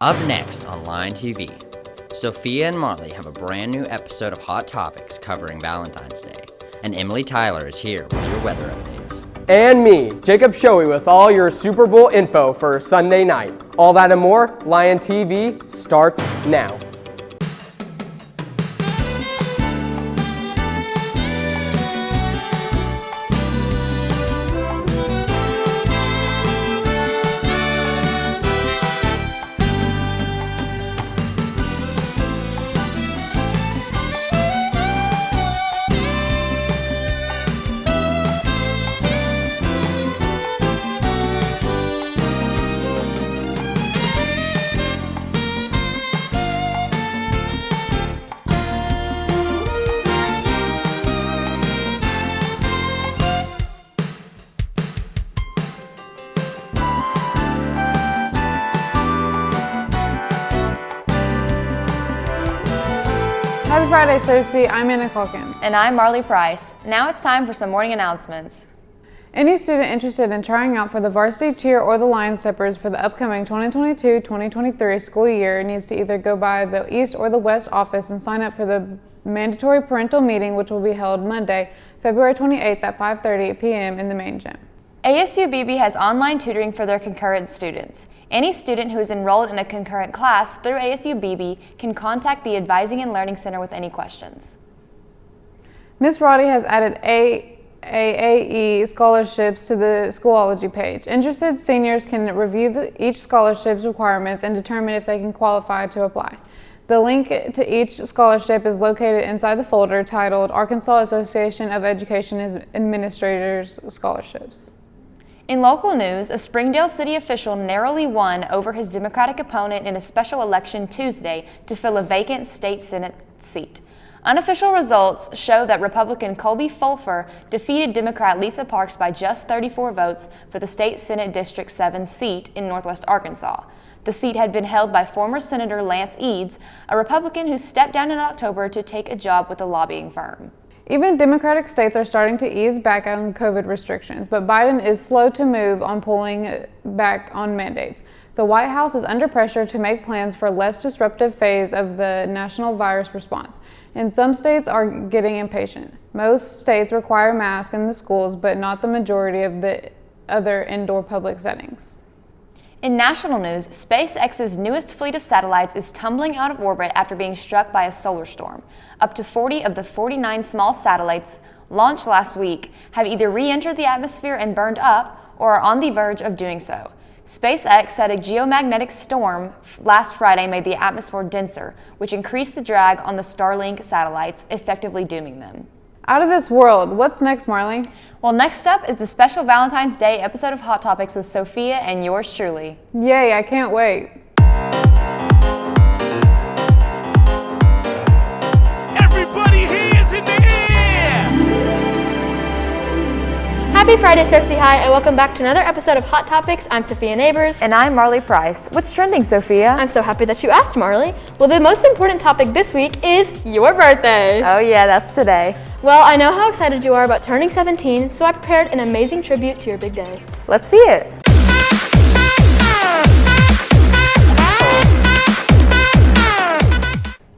Up next on Lion TV, Sophia and Marley have a brand new episode of Hot Topics covering Valentine's Day, and Emily Tyler is here with your weather updates. And me, Jacob Shoei, with all your Super Bowl info for Sunday night. All that and more, Lion TV starts now. Happy Friday, Cersei. I'm Anna Calkins. And I'm Marley Price. Now it's time for some morning announcements. Any student interested in trying out for the varsity cheer or the Lion Steppers for the upcoming 2022-2023 school year needs to either go by the East or the West office and sign up for the mandatory parental meeting, which will be held Monday, February 28th at 5:30 p.m. in the main gym. ASU-BB has online tutoring for their concurrent students. Any student who is enrolled in a concurrent class through ASU-BB can contact the Advising and Learning Center with any questions. Ms. Roddy has added AAE scholarships to the Schoology page. Interested seniors can review each scholarship's requirements and determine if they can qualify to apply. The link to each scholarship is located inside the folder titled Arkansas Association of Education Administrators Scholarships. In local news, a Springdale city official narrowly won over his Democratic opponent in a special election Tuesday to fill a vacant state Senate seat. Unofficial results show that Republican Colby Fulfer defeated Democrat Lisa Parks by just 34 votes for the state Senate District 7 seat in northwest Arkansas. The seat had been held by former Senator Lance Eads, a Republican who stepped down in October to take a job with a lobbying firm. Even Democratic states are starting to ease back on COVID restrictions, but Biden is slow to move on pulling back on mandates. The White House is under pressure to make plans for a less disruptive phase of the national virus response, and some states are getting impatient. Most states require masks in the schools, but not the majority of the other indoor public settings. In national news, SpaceX's newest fleet of satellites is tumbling out of orbit after being struck by a solar storm. Up to 40 of the 49 small satellites launched last week have either re-entered the atmosphere and burned up or are on the verge of doing so. SpaceX said a geomagnetic storm last Friday made the atmosphere denser, which increased the drag on the Starlink satellites, effectively dooming them. Out of this world, what's next, Marley? Well, next up is the special Valentine's Day episode of Hot Topics with Sophia and yours truly. Yay, I can't wait. Everybody hands in the air! Happy Friday, Cersei High, and welcome back to another episode of Hot Topics. I'm Sophia Neighbors. And I'm Marley Price. What's trending, Sophia? I'm so happy that you asked, Marley. Well, the most important topic this week is your birthday. Oh yeah, that's today. Well, I know how excited you are about turning 17, so I prepared an amazing tribute to your big day. Let's see it.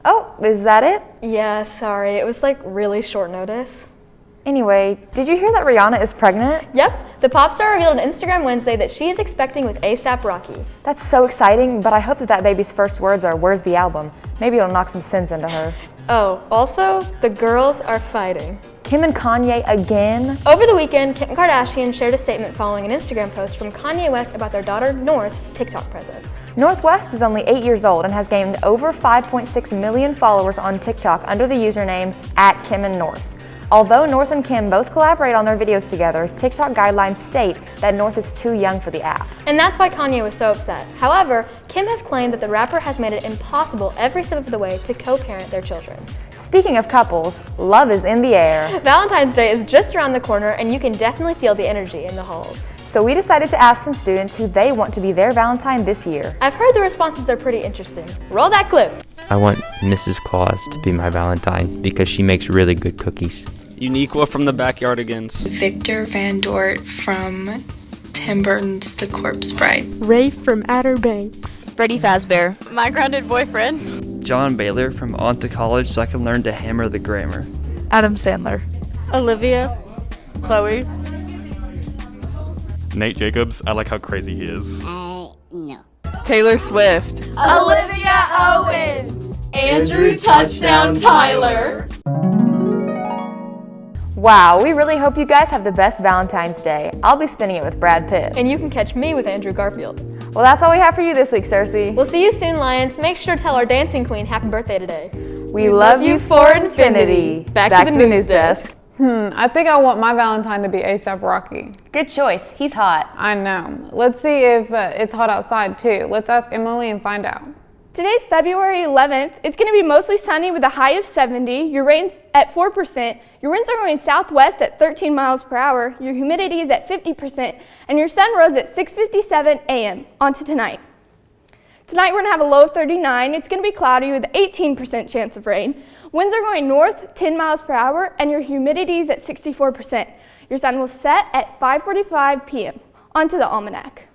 Oh, is that it? Yeah, sorry, it was like really short notice. Anyway, did you hear that Rihanna is pregnant? Yep, the pop star revealed on Instagram Wednesday that she is expecting with A$AP Rocky. That's so exciting, but I hope that baby's first words are, "Where's the album?" Maybe it'll knock some sense into her. Oh, also, the girls are fighting. Kim and Kanye again? Over the weekend, Kim Kardashian shared a statement following an Instagram post from Kanye West about their daughter North's TikTok presence. North West is only 8 years old and has gained over 5.6 million followers on TikTok under the username @KimandNorth. Although North and Kim both collaborate on their videos together, TikTok guidelines state that North is too young for the app. And that's why Kanye was so upset. However, Kim has claimed that the rapper has made it impossible every step of the way to co-parent their children. Speaking of couples, love is in the air. Valentine's Day is just around the corner and you can definitely feel the energy in the halls. So we decided to ask some students who they want to be their Valentine this year. I've heard the responses are pretty interesting. Roll that clip. I want Mrs. Claus to be my Valentine because she makes really good cookies. Uniqua from the Backyardigans. Victor Van Dort from Tim Burton's The Corpse Bride. Rafe from Outer Banks. Freddie Fazbear. My grounded boyfriend. John Baylor from On to College so I can learn to hammer the grammar. Adam Sandler. Olivia. Chloe. Nate Jacobs. I like how crazy he is. No. Taylor Swift. Olivia Owens. Andrew Touchdown Tyler. Wow, we really hope you guys have the best Valentine's Day. I'll be spending it with Brad Pitt. And you can catch me with Andrew Garfield. Well, that's all we have for you this week, Cersei. We'll see you soon, Lions. Make sure to tell our dancing queen happy birthday today. We love you for infinity. Back to the news desk. I think I want my Valentine to be A$AP Rocky. Good choice. He's hot. I know. Let's see if it's hot outside too. Let's ask Emily and find out. Today's February 11th. It's going to be mostly sunny with a high of 70. Your rain's at 4%. Your winds are going southwest at 13 miles per hour. Your humidity is at 50%. And your sun rose at 6:57 a.m. On to tonight. Tonight we're going to have a low of 39. It's going to be cloudy with an 18% chance of rain. Winds are going north 10 miles per hour. And your humidity is at 64%. Your sun will set at 5:45 p.m. On to the almanac.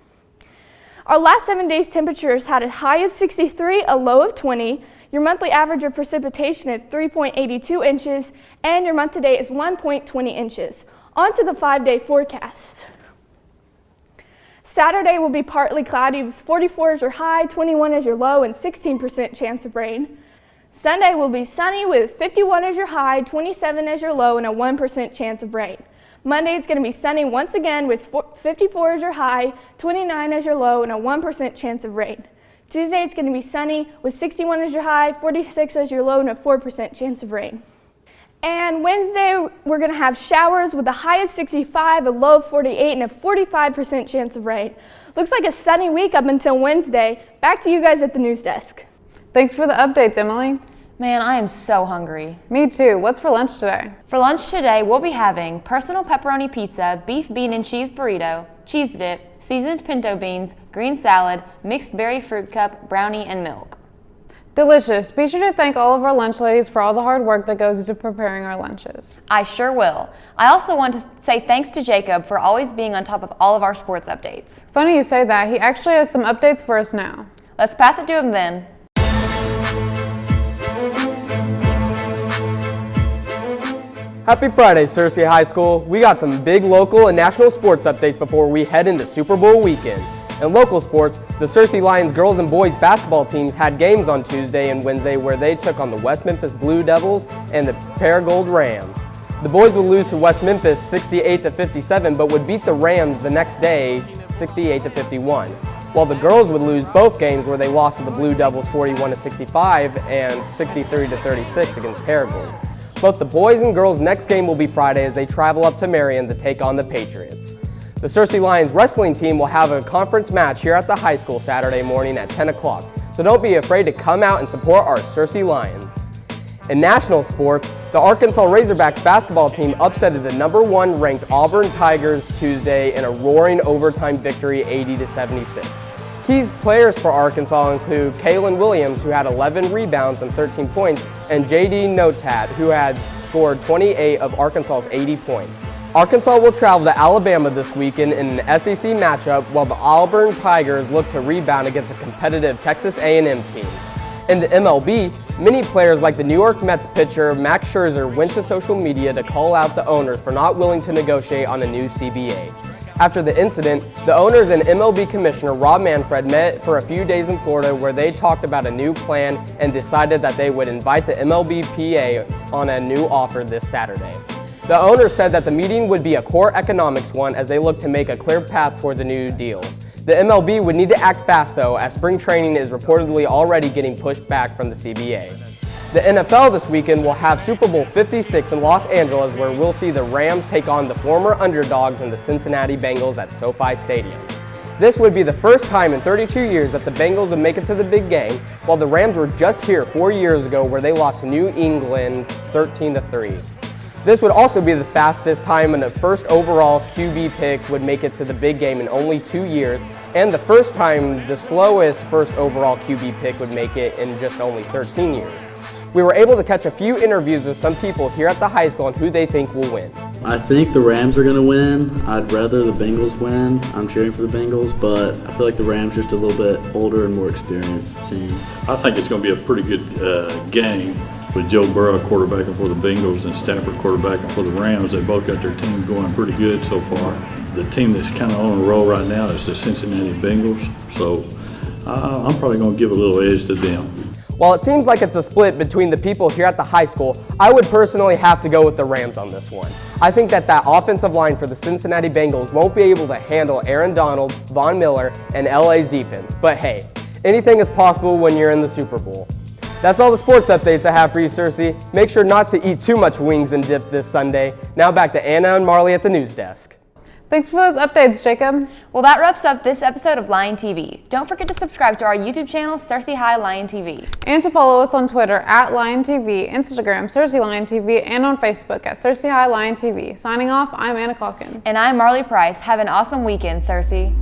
Our last 7 days' temperatures had a high of 63, a low of 20. Your monthly average of precipitation is 3.82 inches, and your month to date is 1.20 inches. On to the 5-day forecast. Saturday will be partly cloudy with 44 as your high, 21 as your low, and 16% chance of rain. Sunday will be sunny with 51 as your high, 27 as your low, and a 1% chance of rain. Monday, it's going to be sunny once again with 54 as your high, 29 as your low, and a 1% chance of rain. Tuesday, it's going to be sunny with 61 as your high, 46 as your low, and a 4% chance of rain. And Wednesday, we're going to have showers with a high of 65, a low of 48, and a 45% chance of rain. Looks like a sunny week up until Wednesday. Back to you guys at the news desk. Thanks for the updates, Emily. Man, I am so hungry. Me too. What's for lunch today? For lunch today, we'll be having personal pepperoni pizza, beef, bean, and cheese burrito, cheese dip, seasoned pinto beans, green salad, mixed berry fruit cup, brownie, and milk. Delicious. Be sure to thank all of our lunch ladies for all the hard work that goes into preparing our lunches. I sure will. I also want to say thanks to Jacob for always being on top of all of our sports updates. Funny you say that. He actually has some updates for us now. Let's pass it to him then. Happy Friday, Cersei High School. We got some big local and national sports updates before we head into Super Bowl weekend. In local sports, the Cersei Lions girls and boys basketball teams had games on Tuesday and Wednesday where they took on the West Memphis Blue Devils and the Paragould Rams. The boys would lose to West Memphis 68-57, but would beat the Rams the next day 68-51. While the girls would lose both games where they lost to the Blue Devils 41-65 and 63-36 against Paragould. Both the boys and girls' next game will be Friday as they travel up to Marion to take on the Patriots. The Cersei Lions wrestling team will have a conference match here at the high school Saturday morning at 10 o'clock, so don't be afraid to come out and support our Cersei Lions. In national sports, the Arkansas Razorbacks basketball team upsetted the number 1 ranked Auburn Tigers Tuesday in a roaring overtime victory 80-76. Key players for Arkansas include Kaylin Williams, who had 11 rebounds and 13 points, and J.D. Notat, who had scored 28 of Arkansas's 80 points. Arkansas will travel to Alabama this weekend in an SEC matchup, while the Auburn Tigers look to rebound against a competitive Texas A&M team. In the MLB, many players like the New York Mets pitcher Max Scherzer went to social media to call out the owners for not willing to negotiate on a new CBA. After the incident, the owners and MLB Commissioner Rob Manfred met for a few days in Florida where they talked about a new plan and decided that they would invite the MLBPA on a new offer this Saturday. The owners said that the meeting would be a core economics one as they look to make a clear path towards a new deal. The MLB would need to act fast though, as spring training is reportedly already getting pushed back from the CBA. The NFL this weekend will have Super Bowl 56 in Los Angeles, where we'll see the Rams take on the former underdogs in the Cincinnati Bengals at SoFi Stadium. This would be the first time in 32 years that the Bengals would make it to the big game, while the Rams were just here 4 years ago where they lost to New England 13-3. This would also be the fastest time when the first overall QB pick would make it to the big game in only 2 years, and the first time the slowest first overall QB pick would make it in just only 13 years. We were able to catch a few interviews with some people here at the high school on who they think will win. I think the Rams are going to win. I'd rather the Bengals win. I'm cheering for the Bengals, but I feel like the Rams are just a little bit older and more experienced team. I think it's going to be a pretty good game with Joe Burrow quarterbacking for the Bengals and Stafford quarterbacking for the Rams. They both got their teams going pretty good so far. The team that's kind of on a roll right now is the Cincinnati Bengals, so I'm probably going to give a little edge to them. While it seems like it's a split between the people here at the high school, I would personally have to go with the Rams on this one. I think that offensive line for the Cincinnati Bengals won't be able to handle Aaron Donald, Von Miller, and LA's defense. But hey, anything is possible when you're in the Super Bowl. That's all the sports updates I have for you, Cersei. Make sure not to eat too much wings and dip this Sunday. Now back to Anna and Marley at the news desk. Thanks for those updates, Jacob. Well, that wraps up this episode of Lion TV. Don't forget to subscribe to our YouTube channel, Cersei High Lion TV. And to follow us on Twitter at Lion TV, Instagram, Cersei Lion TV, and on Facebook at Cersei High Lion TV. Signing off, I'm Anna Calkins. And I'm Marley Price. Have an awesome weekend, Cersei.